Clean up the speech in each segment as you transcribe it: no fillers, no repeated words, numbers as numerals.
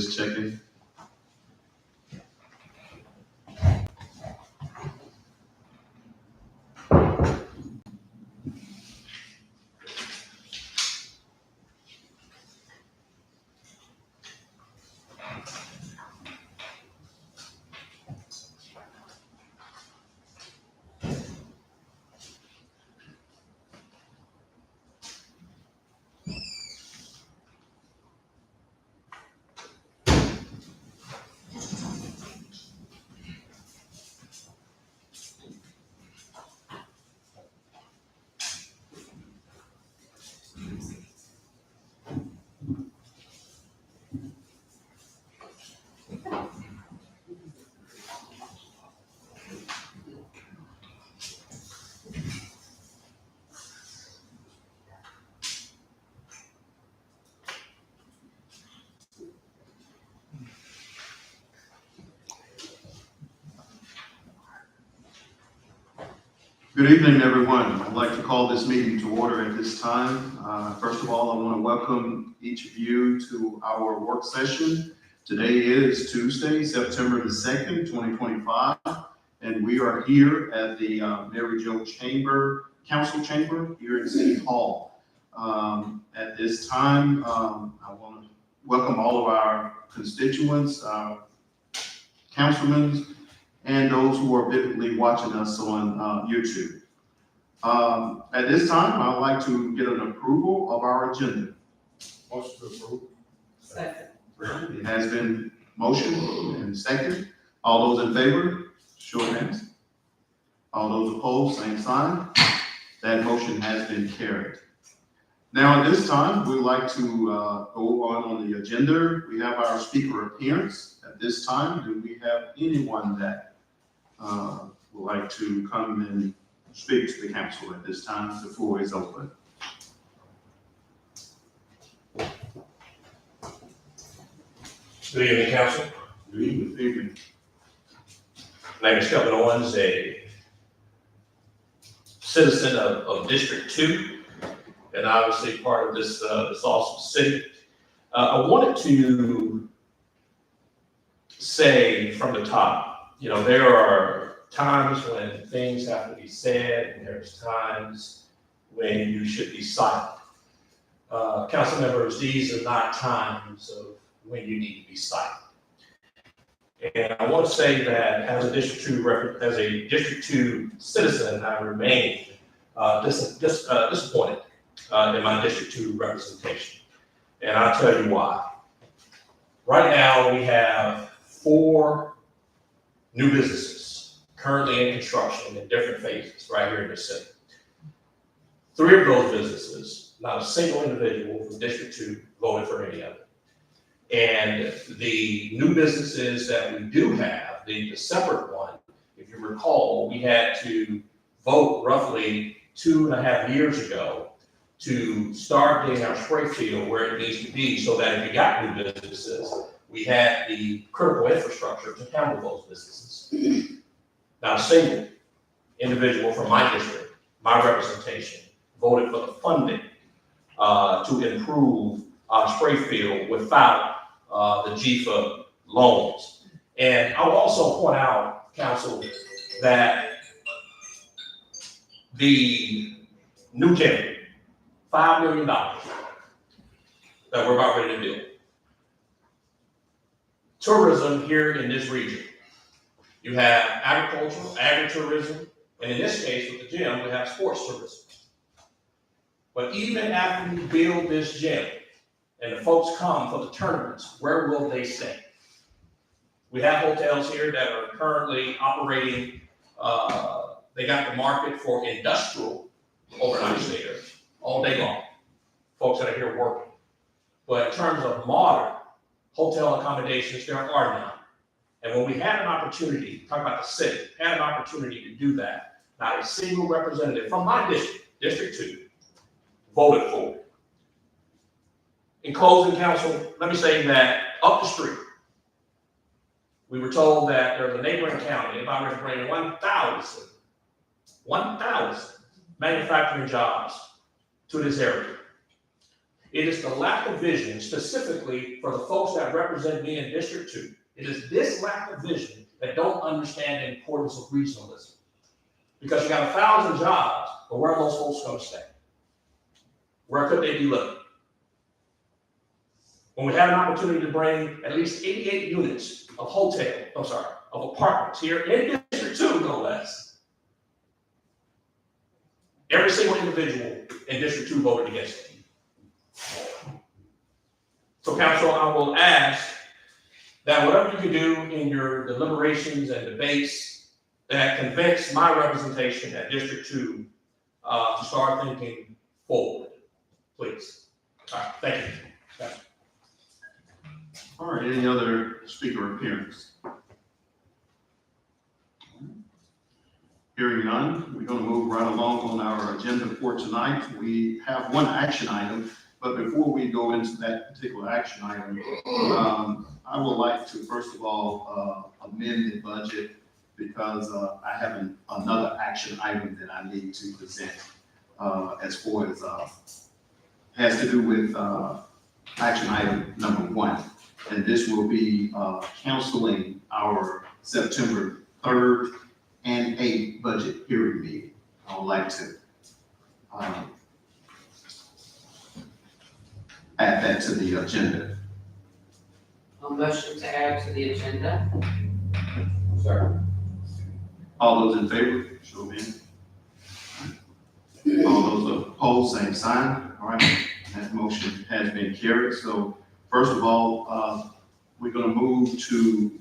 Just checking. Good evening, everyone. I'd like to call this meeting to order at this time. First of all, I want to welcome each of you to our work session. Today is Tuesday, September the 2nd, 2025, and we are here at the Mary Jo Council Chamber here in City Hall. At this time, I want to welcome all of our constituents, councilmen, and those who are vividly watching us on YouTube. At this time, I'd like to get an approval of our agenda. Motion to approve. Second. It has been motioned and second. All those in favor, show of hands. All those opposed, same sign. That motion has been carried. Now, at this time, we'd like to go on the agenda. We have our speaker appearance. At this time, do we have anyone that would like to come and speak to the council at this time? The floor is open. Good evening, council. Good evening. My name is Kelvin Owens, a citizen of District 2, and obviously part of this awesome city. I wanted to say from the top, you know, there are times when things have to be said, and there's times when you should be silent. Council members, these are not times of when you need to be silent. And I want to say that as a District 2 citizen, I remain disappointed in my District 2 representation. And I'll tell you why. Right now, we have 4 new businesses currently in construction in different phases right here in the city. 3 of those businesses, not a single individual from District 2 voted for any of it. And the new businesses that we do have, the separate one, if you recall, we had to vote roughly 2.5 years ago to start getting our spray field where it needs to be so that if we got new businesses, we had the critical infrastructure to handle those businesses. Not a single individual from my district, my representation, voted for the funding to improve our spray field without the GFA loans. And I will also point out, council, that the new gym, $5 million that we're about ready to do. Tourism here in this region. You have agriculture, agritourism, and in this case with the gym, we have sports tourism. But even after we build this gym and the folks come for the tournaments, where will they stay? We have hotels here that are currently operating, they got the market for industrial overnight stayers all day long. Folks that are here working. But in terms of modern hotel accommodations, there are none. And when we had an opportunity, talk about the city, had an opportunity to do that, not a single representative from my district, District 2, voted for it. In closing, council, let me say that up the street, we were told that there's a neighboring county about to bring 1,000 manufacturing jobs to this area. It is the lack of vision, specifically for the folks that represent me in District 2. It is this lack of vision that don't understand the importance of regionalism. Because you got 1,000 jobs, but where are those folks going to stay? Where could they be living? When we had an opportunity to bring at least 88 units of of apartments here in District 2, no less. Every single individual in District 2 voted against it. So, council, I will ask that whatever you can do in your deliberations and debates that convince my representation at District 2 to start thinking forward, please. All right, thank you. All right, any other speaker appearance? Hearing none, we're going to move right along on our agenda for tonight. We have one action item, but before we go into that particular action item, I would like to first of all amend the budget because I have another action item that I need to present as far as has to do with action item number 1. And this will be canceling our September 3rd and 8th budget hearing meeting. I would like to add that to the agenda. A motion to add to the agenda. Sir. All those in favor, show of hands. All those opposed, same sign. All right, that motion has been carried. So first of all, we're going to move to.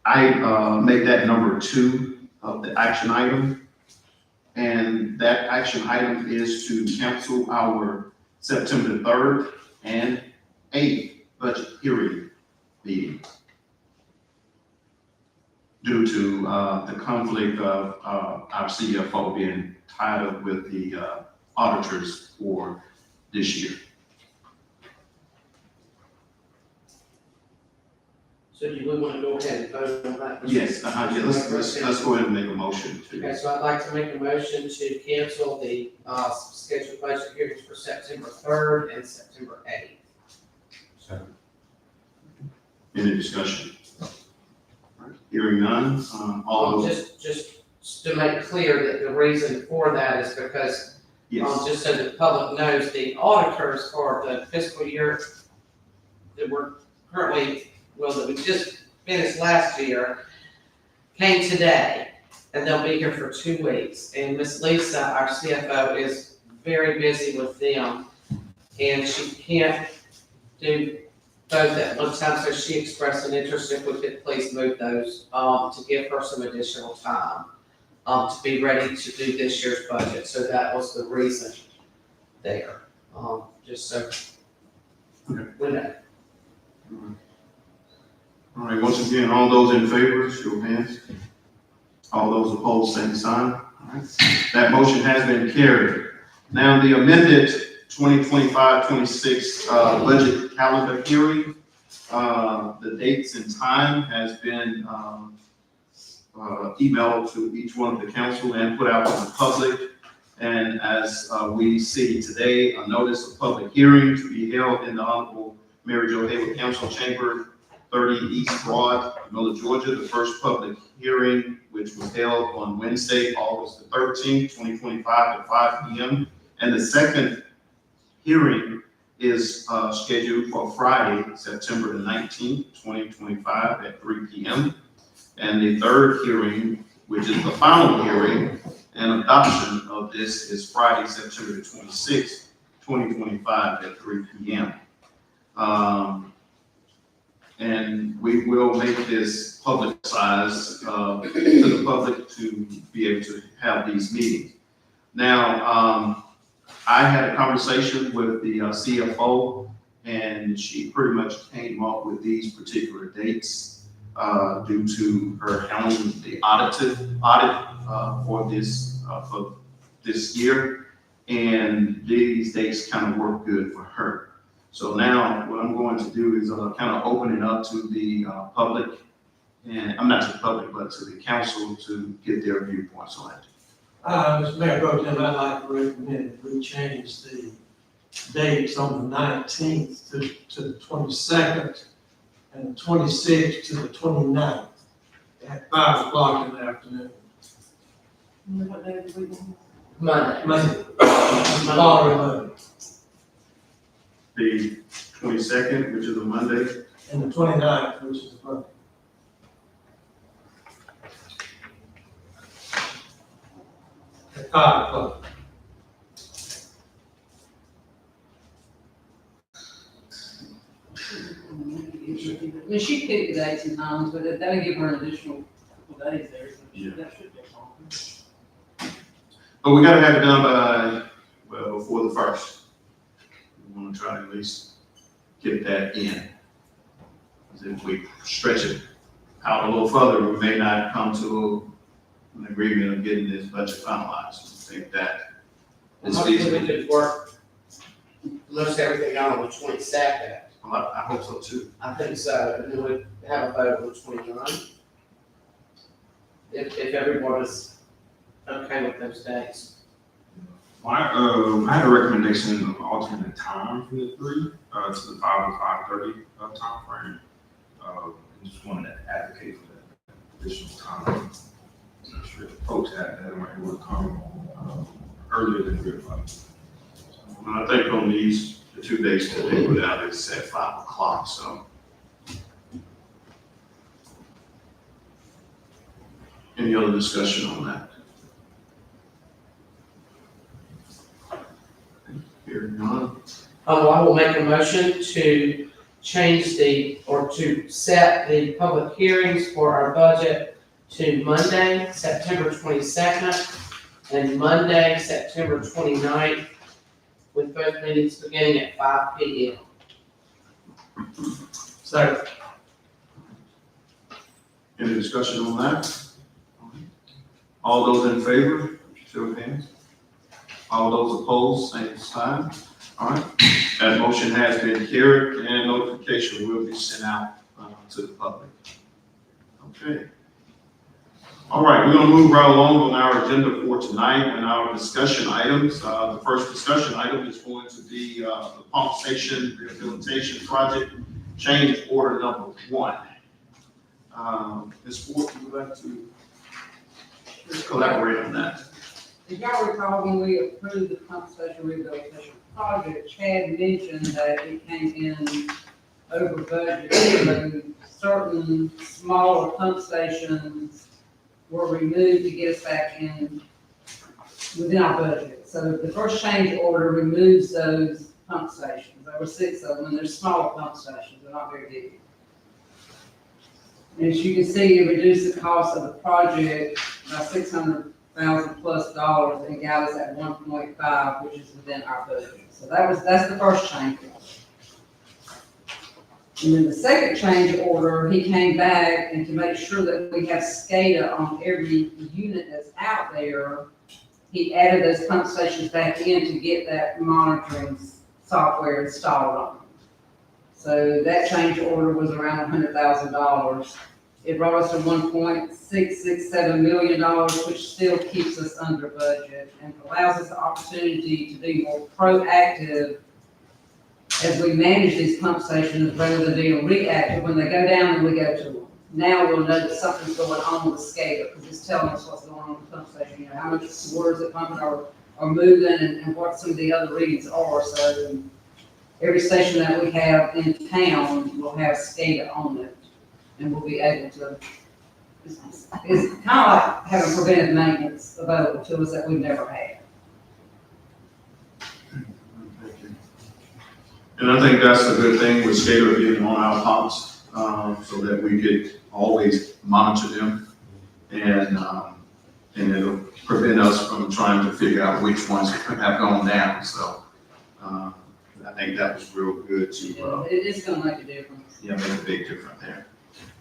I make that number 2 of the action item, and that action item is to cancel our September 3rd and 8th budget hearing meeting due to the conflict of our CFO being tied up with the auditors for this year. So you would want to go ahead and vote on that? Yes, yeah, let's go ahead and make a motion to. Okay, so I'd like to make a motion to cancel the scheduled budget hearings for September 3rd and September 8th. Any discussion? All right, hearing none, all those, Just to make clear that the reason for that is because, yes, just so the public knows, the auditors for the fiscal year that we're currently, that we just finished last year, came today, and they'll be here for 2 weeks. And Miss Lisa, our CFO, is very busy with them, and she can't do both at one time, so she expressed an interest if we could please move those, to give her some additional time, to be ready to do this year's budget. So that was the reason there, just so we know. all right, once again, all those in favor, show of hands. All those opposed, same sign. All right, that motion has been carried. Now, the amended 2025-26 budget calendar hearing, the dates and time has been emailed to each one of the council and put out to the public. And as we see today, a notice of public hearing to be held in the Honorable Mary Jo Hayward Council Chamber, 30 East Broad, Miller, Georgia. The first public hearing, which was held on Wednesday, August the 13th, 2025 at 5 p.m. And the second hearing is scheduled for Friday, September the 19th, 2025 at 3 p.m. And the third hearing, which is the final hearing and adoption of this, is Friday, September the 26th, 2025 at 3 p.m. And we will make this publicized to the public to be able to have these meetings. Now, I had a conversation with the CFO, and she pretty much came up with these particular dates due to her handling the audit for this year, and these dates kind of work good for her. So now what I'm going to do is kind of open it up to the public, and I'm not to the public, but to the council to get their viewpoints on it. Mr. Mayor Pro Tem, I'd like to recommend that we change the dates on the 19th to the 22nd and the 26th to the 29th at 5 o'clock in the afternoon. Monday. Monday, following Monday, The 22nd, which is a Monday, and the 29th, which is Monday. At 5 o'clock. I mean, she picked the dates and times, but that'll give her an additional couple days there, so that should be fine. but we gotta have it done by, well, before the first. We wanna try to at least get that in. 'Cause if we stretch it out a little further, we may not come to an agreement of getting this budget finalized. I think that is Hopefully we feasible. could work most everything out on the 22nd. Well, I hope so too. I think so, and then we'd have a vote on the 29th. If everyone is okay with those dates. I had a recommendation of alternate time from the three, to the 5 to 5:30 timeframe. Just wanted to advocate for that additional time. I'm sure folks that might want to come, earlier than 3 o'clock. And I think on these, the 2 days that they put out, it's at 5 o'clock, so. Any other discussion on that? Hearing none. I will make a motion to change or to set the public hearings for our budget to Monday, September 22nd, and Monday, September 29th, with both meetings beginning at 5 p.m. Second. Any discussion on that? All those in favor, show of hands. All those opposed, same sign. All right, that motion has been carried and notification will be sent out to the public. Okay. All right, we're gonna move right along on our agenda for tonight and our discussion items. The first discussion item is going to be the pump station rehabilitation project, change order number 1. Ms. Ford, would you like to just collaborate on that? If y'all recall, when we approved the pump station rehabilitation project, Chad mentioned that it came in over budget. So certain smaller pump stations were removed to get us back in within our budget. So the first change order removes those pump stations. There were 6 of them, and they're smaller pump stations, they're not very big. And as you can see, it reduced the cost of the project by $600,000+ and got us at 1.5, which is within our budget. So that's the first change order. And then the second change order, he came back, and to make sure that we have SCADA on every unit that's out there, he added those pump stations back in to get that monitoring software installed on them. So that change order was around $100,000. It brought us to $1.667 million, which still keeps us under budget and allows us the opportunity to be more proactive as we manage these pump stations rather than being reactive. When they go down, then we go to them. Now we'll know that something's going on with the SCADA because it's telling us what's going on with the pump station, how much water is it pumping or moving and what some of the other readings are. So every station that we have in town will have SCADA on it, and we'll be able to, it's kind of like having preventive maintenance available to us that we've never had. And I think that's a good thing with SCADA being on our pumps, so that we could always monitor them and it'll prevent us from trying to figure out which ones have gone down. So, I think that was real good to, It is gonna make a difference. make a big difference there.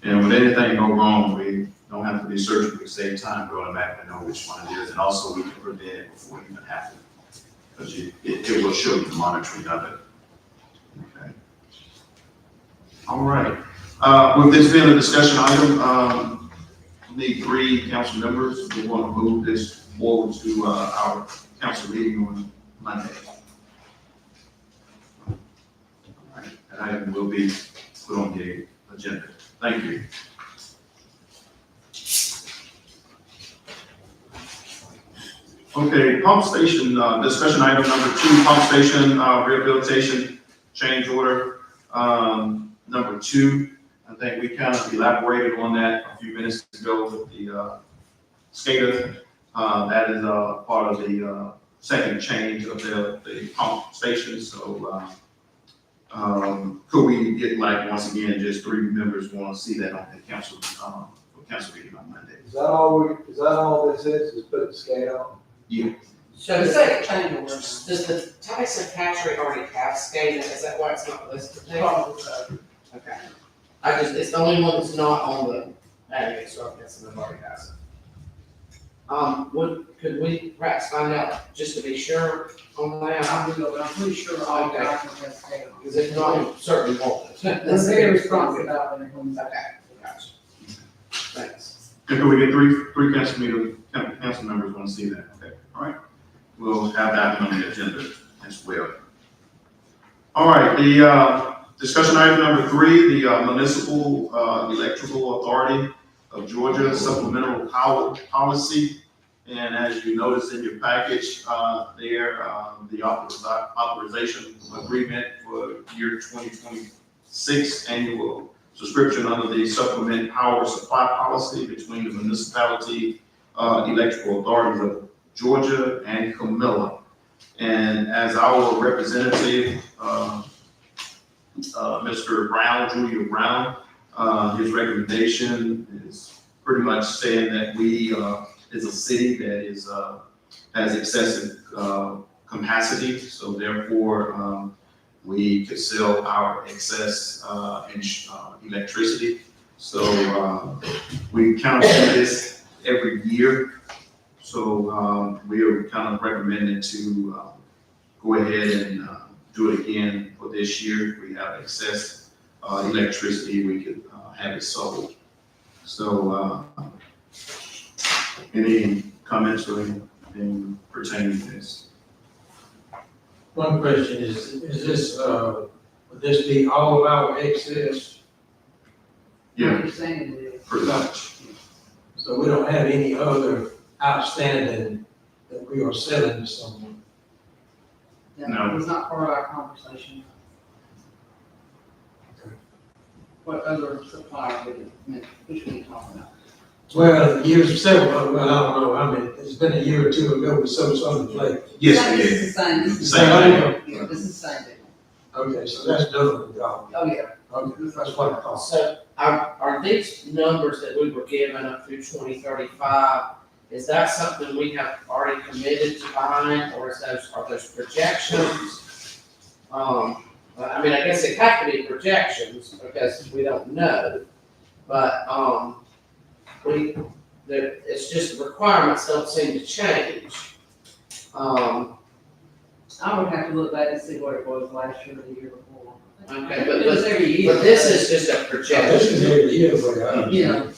And when anything go wrong, we don't have to be searching, we save time going back and know which one it is. And also we can prevent it before it even happens. Because it will show you the monitoring of it. Okay. All right. With this being a discussion item, we need 3 council members who want to move this forward to, our council meeting on Monday. All right, that item will be put on the agenda. Thank you. Okay, pump station, discussion item number 2, pump station, rehabilitation change order. Number 2, I think we kind of elaborated on that a few minutes ago with the, SCADA. That is, part of the, second change of the pump station, so, could we get like, once again, just 3 members want to see that on the council, council meeting on Monday? Is that all this is put the scale on? Yeah. So The does second change order. does the Tyson hatchery already have SCADA? Is that why it's not listed there? Probably so. Okay. It's the only one that's not on the database, so I'm guessing it already has it. Could we perhaps find out, just to be sure on that? I will, but I'm pretty sure all the guys will have scale on. Because if not, we certainly won't. They're very responsive about their homes. Okay, gotcha. Thanks. And could we get three council members want to see that? Okay, all right. We'll have that on the agenda as well. All right, the discussion item number 3, the Municipal Electrical Authority of Georgia Supplemental Power Policy. And as you notice in your package, the authorization agreement for year 2026 annual subscription under the Supplement Power Supply Policy between the Municipality Electrical Authorities of Georgia and Camilla. And as our representative, Mr. Brown, Julia Brown, his recommendation is pretty much saying that we is a city that is has excessive capacity, so therefore we could sell our excess electricity. So we kind of do this every year. So we are kind of recommending to go ahead and do it again for this year. If we have excess electricity, we could have it sold. So any comments or anything pertaining to this? One question is this, would this be all of our excess? Yeah, You're saying it is. pretty much. So we don't have any other outstanding that we are selling to someone? No. It's not part of our conversation. What other supplier would it, which one are you talking about? Well, several, well, I don't know, I mean, it's been a year or two ago, we sold some to Blake. Yes, This we is the same, this is the Same same. thing. Yeah, this is the same deal. Okay, so that's done, y'all. Oh, yeah. Okay, that's what I thought. So are these numbers that we were given up through 2035, is that something we have already committed to buying, or are those projections? I mean, I guess it have to be projections because we don't know, but, it's just the requirements don't seem to change. I would have to look back and see what it was last year or the year before. Okay, It was every year. But this is just a This projection. is every year, but I. Yeah,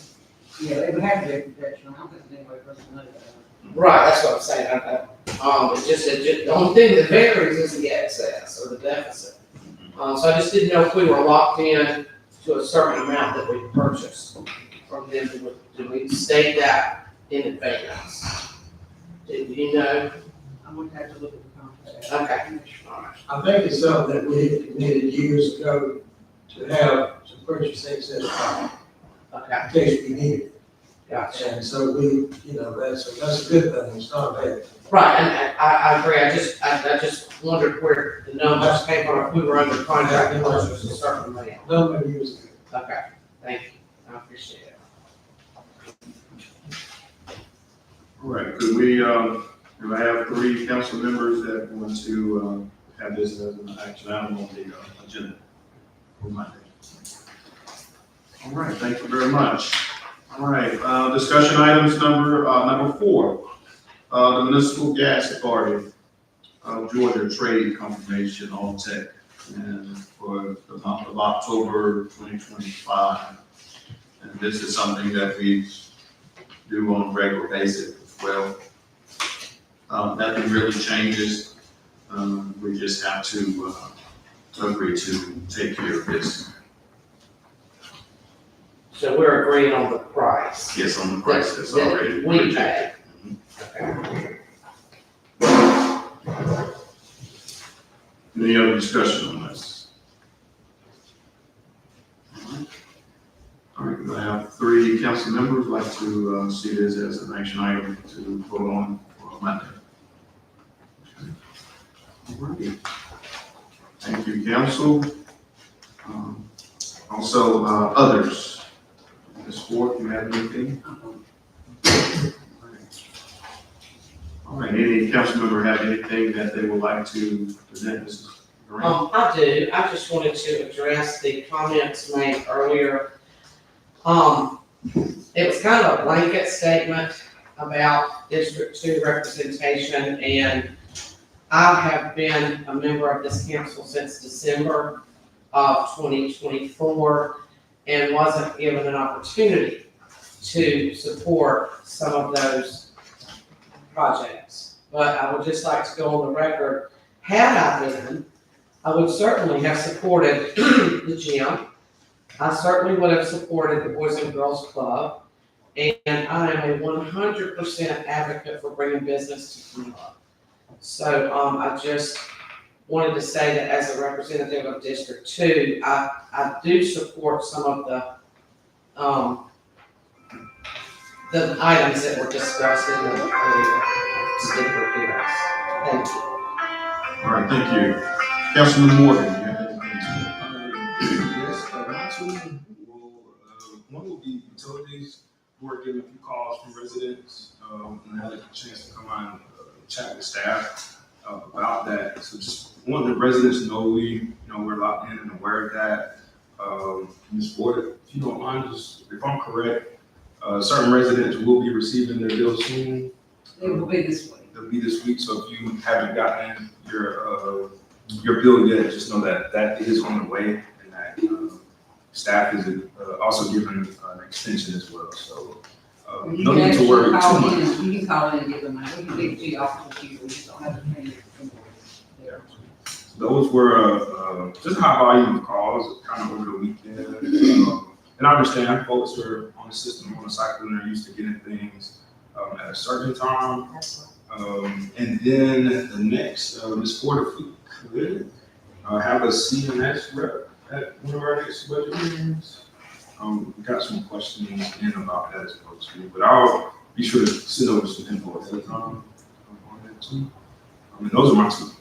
yeah, it would have to be a projection, I don't think there's any way for us to know that. Right, that's what I'm saying. The only thing that varies is the excess or the deficit. So I just didn't know if we were locked in to a certain amount that we purchased from them. Did we state that in advance? Do you know? I would have to look at the contract. Okay. All right. I think it's something that we had committed years ago to have to purchase excess power Okay, in case we need it. gotcha. And so we, that's a good thing, it's not bad. Right, and I agree. I just wondered where the numbers came from. If we were under contract to purchase a certain amount. Number of years ago. Okay, thank you. I appreciate it. All right, could we, do I have 3 council members that want to have this as an action item on the agenda for Monday? All right, thank you very much. All right, discussion items number 4. The Municipal Gas Authority of Georgia Trade Confirmation on Tech, and for the month of October 2025. And this is something that we do on a regular basis as well. Nothing really changes. We just have to agree to take care of this. So we're agreeing on the price. Yes, on the price that's That already we projected. pay. Any other discussion on this? All right, we have 3 council members like to see this as an action item to vote on for Monday. Okay. All righty. Thank you, council. Also, others. Ms. Ford, you have anything? All right, any council member have anything that they would like to present, Mrs. Green? I do. I just wanted to address the comments made earlier. It was kind of a blanket statement about District 2 representation, and I have been a member of this council since December of 2024 and wasn't given an opportunity to support some of those projects. But I would just like to go on the record, had I been, I would certainly have supported the gym. I certainly would have supported the Boys and Girls Club. And I am a 100% advocate for bringing business to Camilla. So I just wanted to say that as a representative of District 2, I do support some of the items that were discussed in the earlier speaker appearance. Thank you. All right, thank you. Councilman Morgan, you have anything? Yes, my two one will be utilities. We're getting a few calls from residents, and I had a chance to come on and chat with staff about that. So just want the residents to know we're locked in and aware of that. Ms. Ford, if you don't mind, just if I'm correct, certain residents will be receiving their bill soon. It will be this week. It'll be this week, so if you haven't gotten your bill yet, just know that is on the way, and that staff is also given an extension as well. So You no can need to actually worry call too much. in. You can call in and give them out. We can give it to you off the computer. We just don't have to pay it there. Those were just high volume of calls, kind of over the weekend. And I understand folks are on the system, on the cycle, and they're used to getting things at a certain time. And then the next, Ms. Ford, if we could have a CMS rep at one of our next budget meetings. We got some questions in about that as well too, but I'll be sure to send over some info ahead of time on that too. And those are my two.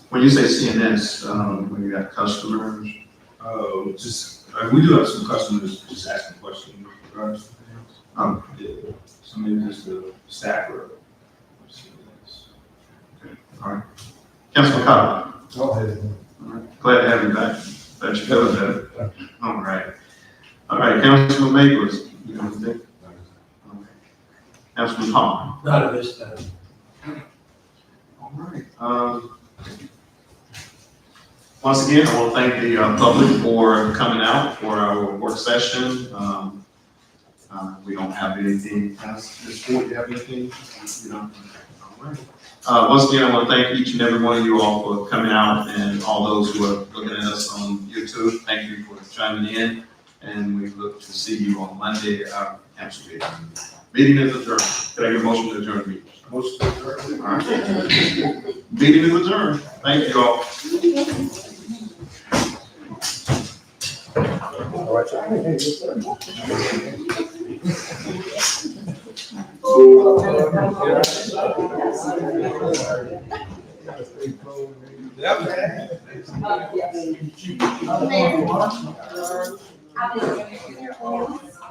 When you say CNS, when you got customers, We do have some customers just asking questions in regards to things. Yeah, so maybe just the staff or CNS. all right. Councilman Cobb, Go ahead. all right, glad to have you back. Glad you feel better. All right. All right, Councilman Maples, you know anything? Okay. Councilman Palmer. Not at this time. All right. Once again, I want to thank the public for coming out for our work session. We don't have anything else. Ms. Ford, you have anything? You don't? All right. Once again, I want to thank each and every one of you all for coming out, and all those who are looking at us on YouTube. Thank you for chiming in, and we look to see you on Monday at our council meeting. Meeting is adjourned. Can I get a motion to adjourn the meeting? Motion to adjourn. All right. Meeting is adjourned. Thank you all. Yep. I didn't.